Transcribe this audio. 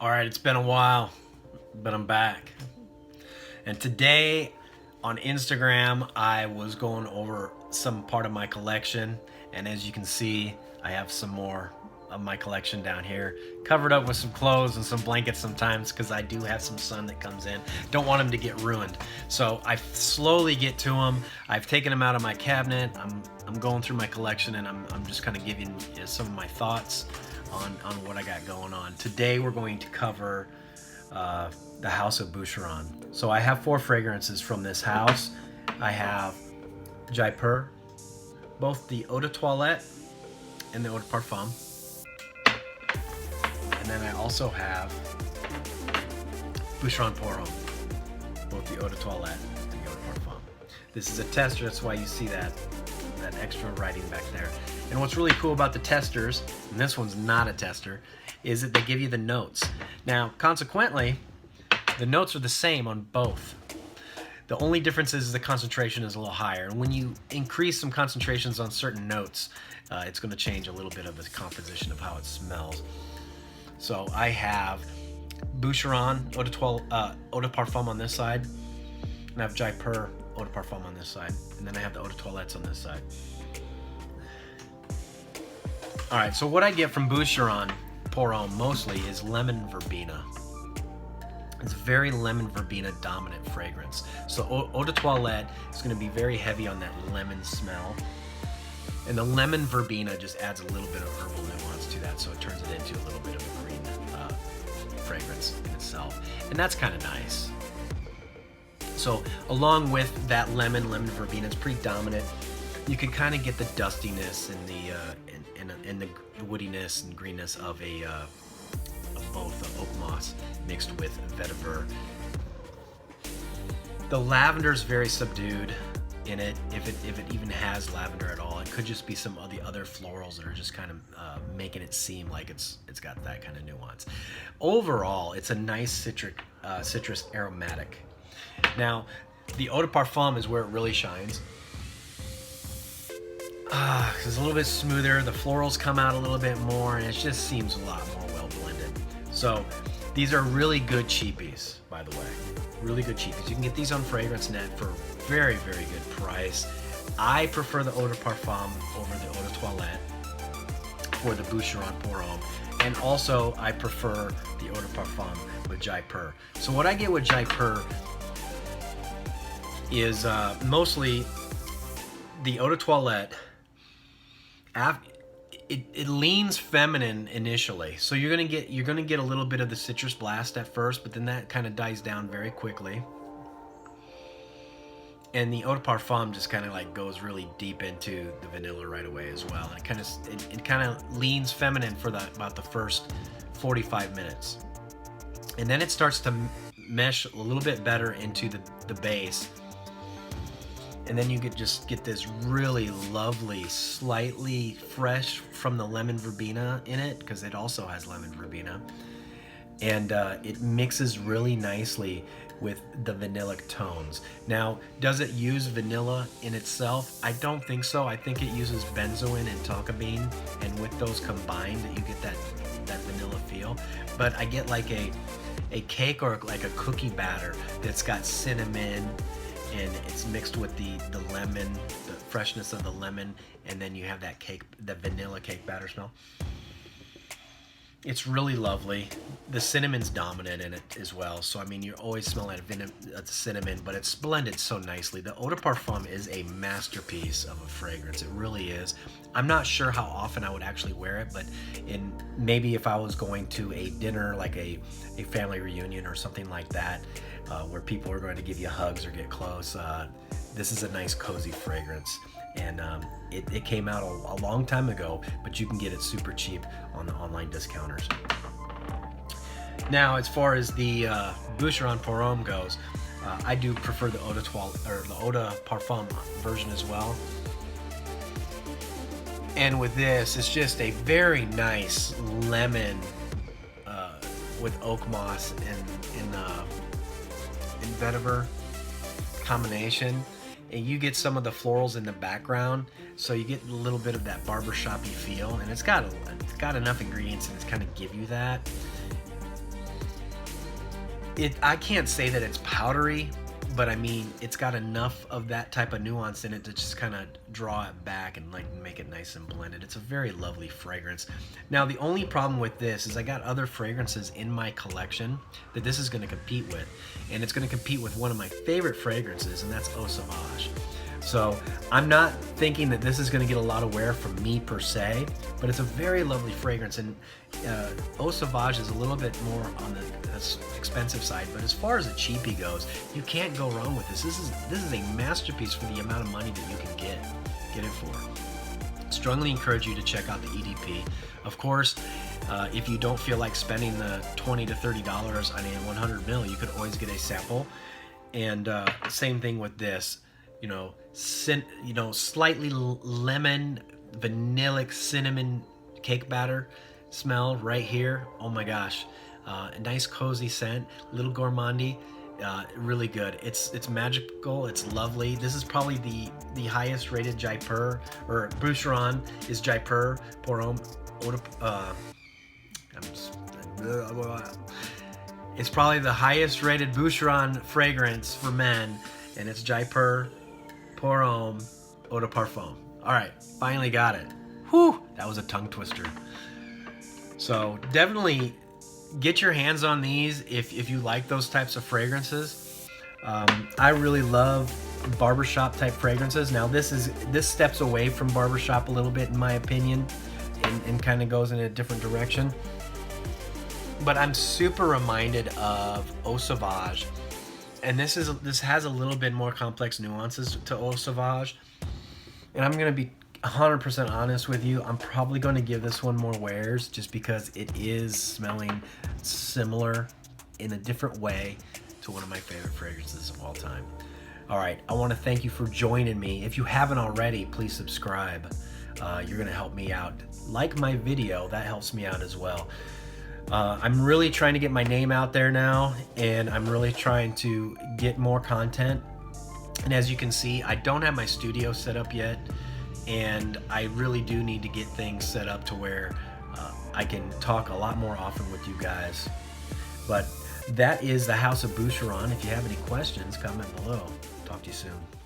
All right, it's been a while, but I'm back. And today on Instagram, I was going over some part of my collection. And as you can see, I have some more of my collection down here, covered up with some clothes and some blankets sometimes because I do have some sun that comes in. Don't want them to get ruined. So I slowly get to them. I've taken them out of my cabinet. I'm going through my collection, and I'm just kind of giving you some of my thoughts on what I got going on. Today we're going to cover the house of Boucheron. So I have 4 fragrances from this house. I have Jaipur, both the Eau de Toilette and the Eau de Parfum. And then I also have Boucheron Pour Homme, both the Eau de Toilette and the Eau de Parfum. This is a tester, that's why you see that extra writing back there. And what's really cool about the testers, and this one's not a tester, is that they give you the notes. Now, consequently, the notes are the same on both. The only difference is the concentration is a little higher. And when you increase some concentrations on certain notes, it's going to change a little bit of the composition of how it smells. So I have Boucheron Eau de Parfum on this side, and I have Jaipur Eau de Parfum on this side, and then I have the Eau de Toilettes on this side. All right, so what I get from Boucheron Pour Homme mostly is lemon verbena. It's very lemon verbena dominant fragrance. So Eau de Toilette is going to be very heavy on that lemon smell. And the lemon verbena just adds a little bit of herbal nuance to that, so it turns it into a little bit of a green fragrance in itself. And that's kind of nice. So along with that lemon verbena, it's pretty dominant. You can kind of get the dustiness and the woodiness and greenness of both the oak moss mixed with vetiver. The lavender is very subdued in it, if it even has lavender at all. It could just be some of the other florals that are just kind of making it seem like it's got that kind of nuance. Overall, it's a nice citrus aromatic. Now, the Eau de Parfum is where it really shines. It's a little bit smoother. The florals come out a little bit more, and it just seems a lot more well blended. So these are really good cheapies, by the way. Really good cheapies. You can get these on FragranceNet for very, very good price. I prefer the Eau de Parfum over the Eau de Toilette for the Boucheron Pour Homme. And also, I prefer the Eau de Parfum with Jaipur. So what I get with Jaipur is mostly the Eau de Toilette. It leans feminine initially, so you're gonna get a little bit of the citrus blast at first, but then that kind of dies down very quickly. And the Eau de Parfum just kind of like goes really deep into the vanilla right away as well. And it kind of leans feminine for about the first 45 minutes, and then it starts to mesh a little bit better into the base. And then you just get this really lovely, slightly fresh from the lemon verbena in it, because it also has lemon verbena. And it mixes really nicely with the vanillic tones. Now, does it use vanilla in itself? I don't think so. I think it uses benzoin and tonka bean, and with those combined, that you get that vanilla feel. But I get like a cake or like a cookie batter that's got cinnamon, and it's mixed with the lemon, the freshness of the lemon, and then you have that vanilla cake batter smell. It's really lovely. The cinnamon's dominant in it as well, so I mean, you always smell that cinnamon, but it's blended so nicely. The Eau de Parfum is a masterpiece of a fragrance. It really is. I'm not sure how often I would actually wear it, but maybe if I was going to a dinner, like a family reunion or something like that, where people are going to give you hugs or get close, this is a nice cozy fragrance. And it came out a long time ago, but you can get it super cheap on the online discounters. Now, as far as the Boucheron Pour Homme goes, I do prefer the Eau de Toilette or the Eau de Parfum version as well. And with this, it's just a very nice lemon with oak moss and vetiver combination. And you get some of the florals in the background, so you get a little bit of that barbershop-y feel, and it's got enough ingredients and it's kind of give you that. I can't say that it's powdery, but I mean, it's got enough of that type of nuance in it to just kind of draw it back and like make it nice and blended. It's a very lovely fragrance. Now, the only problem with this is I got other fragrances in my collection that this is going to compete with, and it's going to compete with one of my favorite fragrances, and that's Eau Sauvage. So I'm not thinking that this is going to get a lot of wear from me per se, but it's a very lovely fragrance, and Eau Sauvage is a little bit more on the expensive side, but as far as a cheapie goes, you can't go wrong with this. This is a masterpiece for the amount of money that you can get it for. Strongly encourage you to check out the EDP. Of course, if you don't feel like spending the $20 to $30 on a 100 ml, you could always get a sample. And same thing with this. Slightly lemon, vanillic, cinnamon cake batter smell right here. Oh my gosh. A nice cozy scent, little gourmandy, really good. It's magical, it's lovely. This is probably the highest rated Jaipur, or Boucheron is Jaipur Pour Homme. It's probably the highest rated Boucheron fragrance for men, and it's Jaipur Pour Homme Eau de Parfum. All right, finally got it. Whew, that was a tongue twister. So definitely get your hands on these if you like those types of fragrances. I really love barbershop type fragrances. Now this steps away from barbershop a little bit in my opinion, and kind of goes in a different direction. But I'm super reminded of Eau Sauvage. And this has a little bit more complex nuances to Eau Sauvage. And I'm going to be 100% honest with you. I'm probably going to give this one more wears just because it is smelling similar in a different way to one of my favorite fragrances of all time. All right, I want to thank you for joining me. If you haven't already, please subscribe. You're going to help me out. Like my video, that helps me out as well. I'm really trying to get my name out there now, and I'm really trying to get more content. And as you can see, I don't have my studio set up yet, and I really do need to get things set up to where I can talk a lot more often with you guys. But that is the House of Boucheron. If you have any questions, comment below. Talk to you soon.